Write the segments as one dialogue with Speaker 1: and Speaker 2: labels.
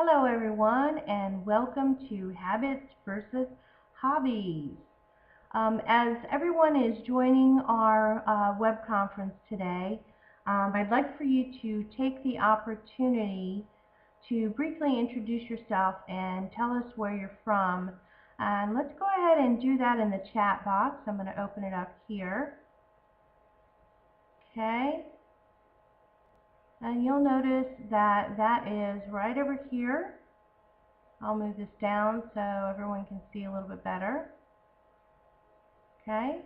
Speaker 1: Hello everyone, and welcome to Habits versus Hobbies. As everyone is joining our web conference today, I'd like for you to take the opportunity to briefly introduce yourself and tell us where you're from. And let's go ahead and do that in the chat box. I'm going to open it up here. Okay. And you'll notice that that is right over here. I'll move this down so everyone can see a little bit better. Okay.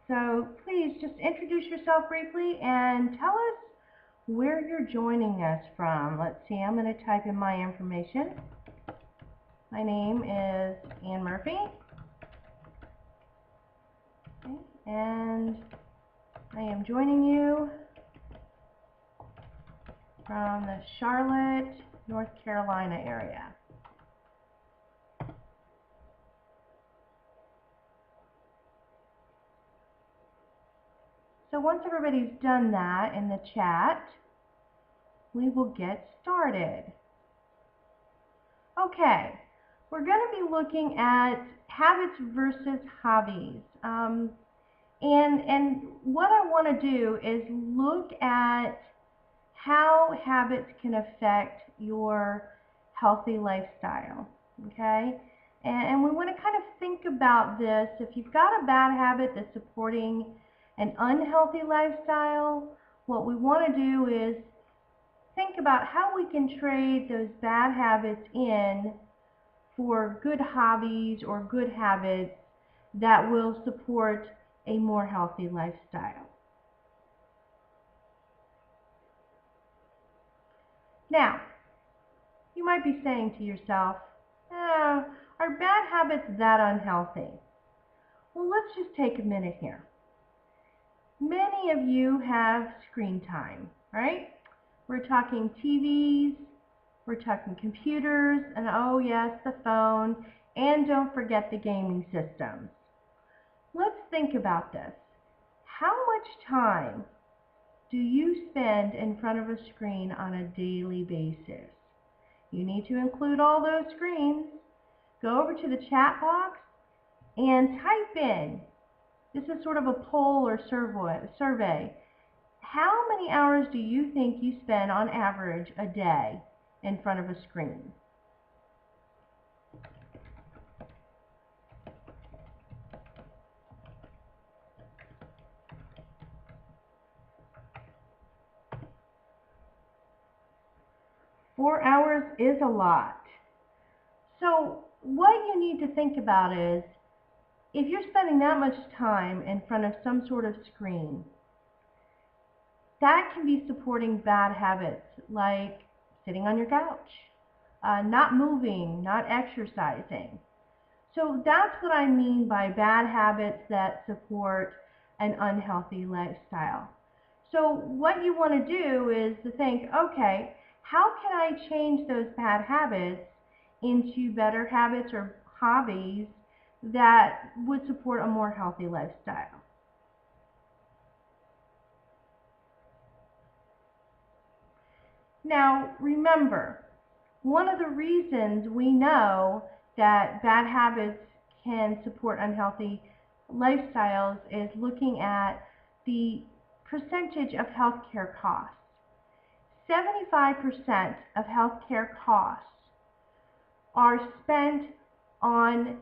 Speaker 1: So please just introduce yourself briefly and tell us where you're joining us from. Let's see, I'm going to type in my information. My name is Ann Murphy. Okay. And I am joining you from the Charlotte, North Carolina area. So once everybody's done that in the chat, we will get started. Okay, we're going to be looking at habits versus hobbies. And what I want to do is look at how habits can affect your healthy lifestyle, okay? And we want to kind of think about this. If you've got a bad habit that's supporting an unhealthy lifestyle, what we want to do is think about how we can trade those bad habits in for good hobbies or good habits that will support a more healthy lifestyle. Now, you might be saying to yourself, are bad habits that unhealthy? Well, let's just take a minute here. Many of you have screen time, right? We're talking TVs, we're talking computers, and oh yes, the phone, and don't forget the gaming systems. Let's think about this. How much time do you spend in front of a screen on a daily basis? You need to include all those screens. Go over to the chat box and type in, this is sort of a poll or survey. How many hours do you think you spend on average a day in front of a screen? Four hours is a lot. So what you need to think about is, if you're spending that much time in front of some sort of screen, that can be supporting bad habits like sitting on your couch, not moving, not exercising. So that's what I mean by bad habits that support an unhealthy lifestyle. So what you want to do is to think, okay, how can I change those bad habits into better habits or hobbies that would support a more healthy lifestyle? Now, remember, one of the reasons we know that bad habits can support unhealthy lifestyles is looking at the percentage of healthcare costs. 75% of healthcare costs are spent on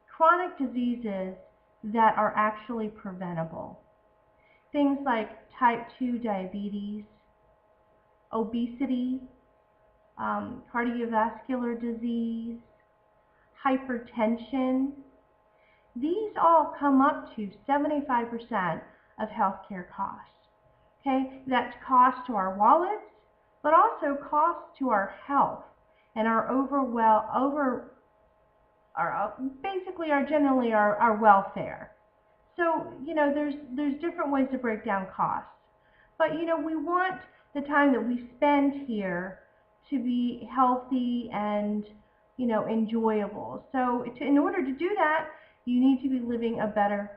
Speaker 1: chronic diseases that are actually preventable. Things like type 2 diabetes, obesity, cardiovascular disease, hypertension. These all come up to 75% of healthcare costs. Okay, that's cost to our wallets, but also cost to our health and our generally our welfare. So, you know, there's different ways to break down costs. But, you know, we want the time that we spend here to be healthy and, you know, enjoyable. So in order to do that, you need to be living a better,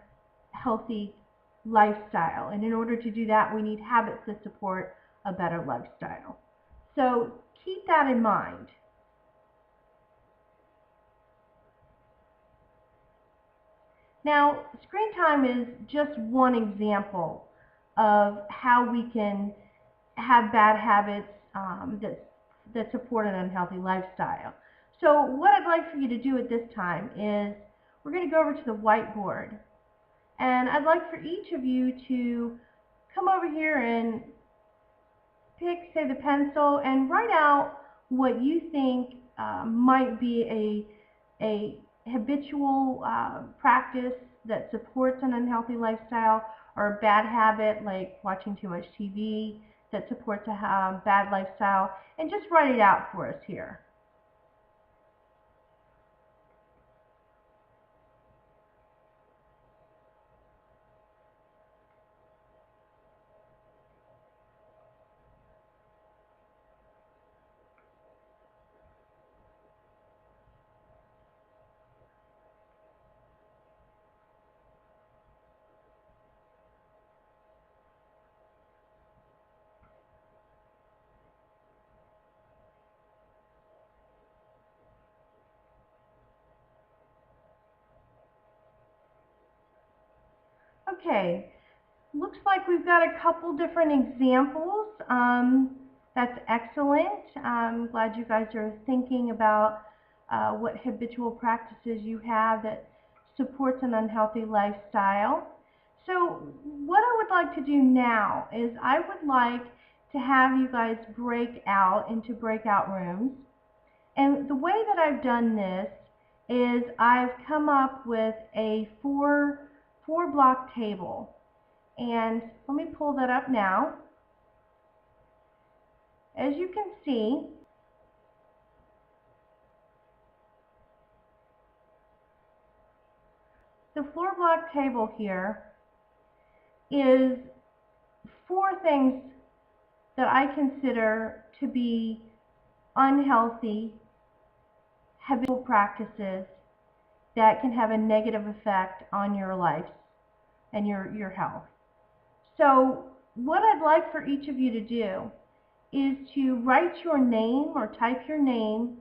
Speaker 1: healthy lifestyle. And in order to do that, we need habits that support a better lifestyle. So keep that in mind. Now, screen time is just one example of how we can have bad habits that support an unhealthy lifestyle. So what I'd like for you to do at this time is we're going to go over to the whiteboard, and I'd like for each of you to come over here and pick, say, the pencil and write out what you think might be a habitual practice that supports an unhealthy lifestyle, or a bad habit like watching too much TV that supports a bad lifestyle, and just write it out for us here. Okay, looks like we've got a couple different examples. That's excellent. I'm glad you guys are thinking about what habitual practices you have that supports an unhealthy lifestyle. So what I would like to do now is I would like to have you guys break out into breakout rooms. And the way that I've done this is I've come up with a four block table. And let me pull that up now. As you can see, the 4 block table here is 4 things that I consider to be unhealthy habitual practices that can have a negative effect on your life and your health. So what I'd like for each of you to do is to write your name or type your name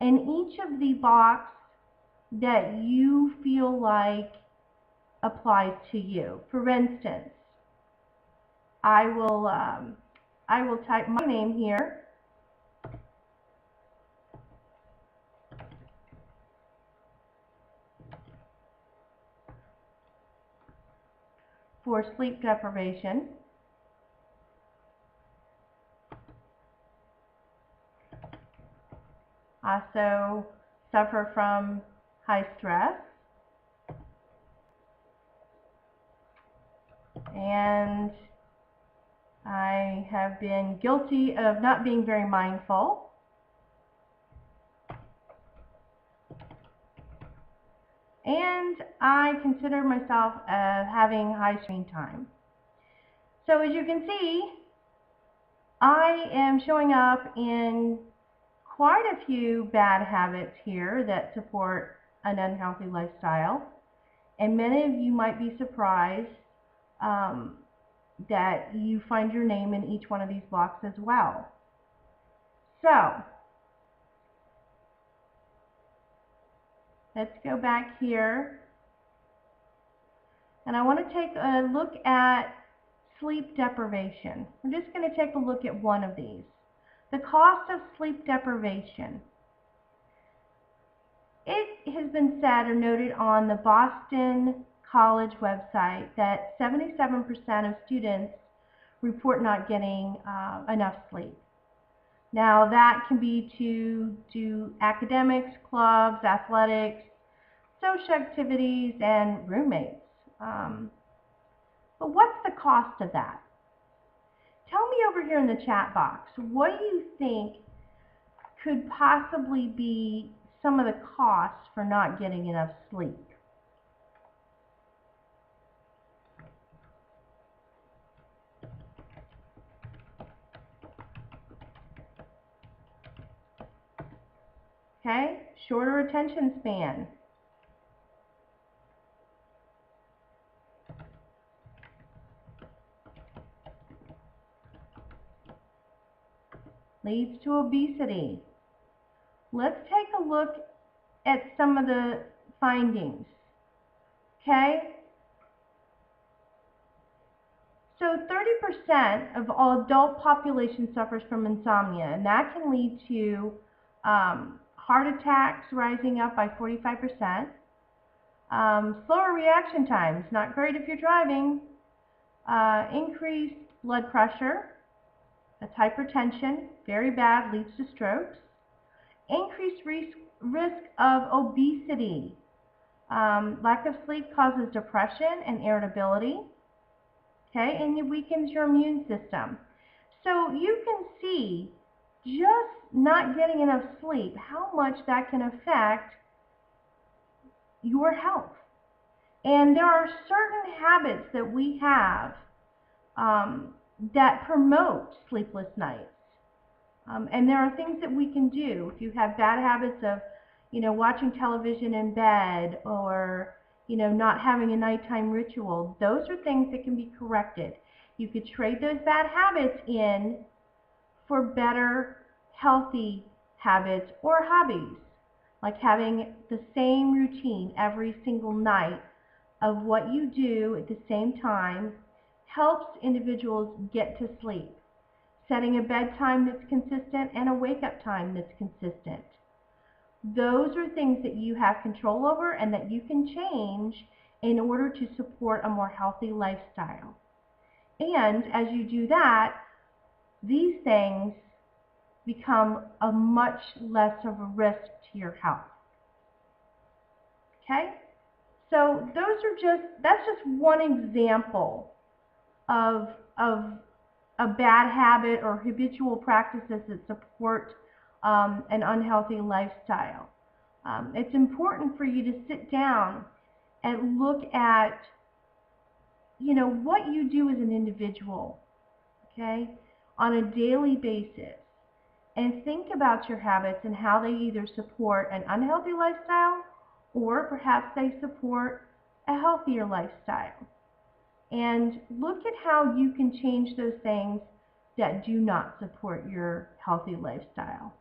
Speaker 1: in each of the boxes that you feel like applies to you. For instance, I will type my name here. For sleep deprivation. Also suffer from high stress. And I have been guilty of not being very mindful. And I consider myself having high screen time. So as you can see, I am showing up in quite a few bad habits here that support an unhealthy lifestyle. And many of you might be surprised that you find your name in each one of these blocks as well. So let's go back here, and I want to take a look at sleep deprivation. We're just going to take a look at one of these. The cost of sleep deprivation. It has been said or noted on the Boston College website that 77% of students report not getting enough sleep. Now that can be to academics, clubs, athletics, social activities, and roommates. But what's the cost of that? Tell me over here in the chat box, what do you think could possibly be some of the costs for not getting enough sleep? Okay, shorter attention span. Leads to obesity. Let's take a look at some of the findings. Okay? So 30% of all adult population suffers from insomnia, and that can lead to heart attacks rising up by 45%. Slower reaction times, not great if you're driving. Increased blood pressure, that's hypertension, very bad, leads to strokes. Increased risk of obesity. Lack of sleep causes depression and irritability. Okay, and it weakens your immune system. So you can see just not getting enough sleep, how much that can affect your health. And there are certain habits that we have that promote sleepless nights. And there are things that we can do. If you have bad habits of, watching television in bed, or, not having a nighttime ritual, those are things that can be corrected. You could trade those bad habits in for better, healthy habits or hobbies, like having the same routine every single night of what you do at the same time helps individuals get to sleep. Setting a bedtime that's consistent and a wake-up time that's consistent. Those are things that you have control over and that you can change in order to support a more healthy lifestyle. And as you do that, these things become a much less of a risk to your health. Okay? So that's just one example of a bad habit or habitual practices that support an unhealthy lifestyle. It's important for you to sit down and look at, what you do as an individual, okay, on a daily basis, and think about your habits and how they either support an unhealthy lifestyle or perhaps they support a healthier lifestyle. And look at how you can change those things that do not support your healthy lifestyle.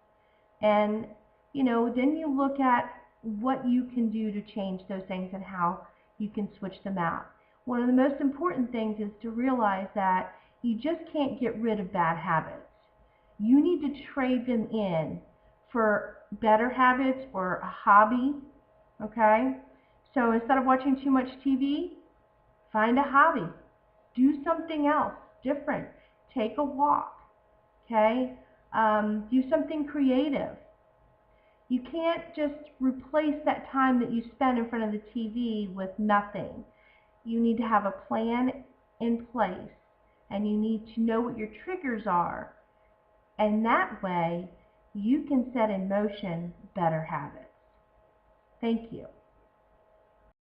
Speaker 1: And, then you look at what you can do to change those things and how you can switch them out. One of the most important things is to realize that you just can't get rid of bad habits. You need to trade them in for better habits or a hobby, okay? So instead of watching too much TV, find a hobby. Do something else different. Take a walk, okay? Do something creative. You can't just replace that time that you spend in front of the TV with nothing. You need to have a plan in place, and you need to know what your triggers are. And that way, you can set in motion better habits. Thank you.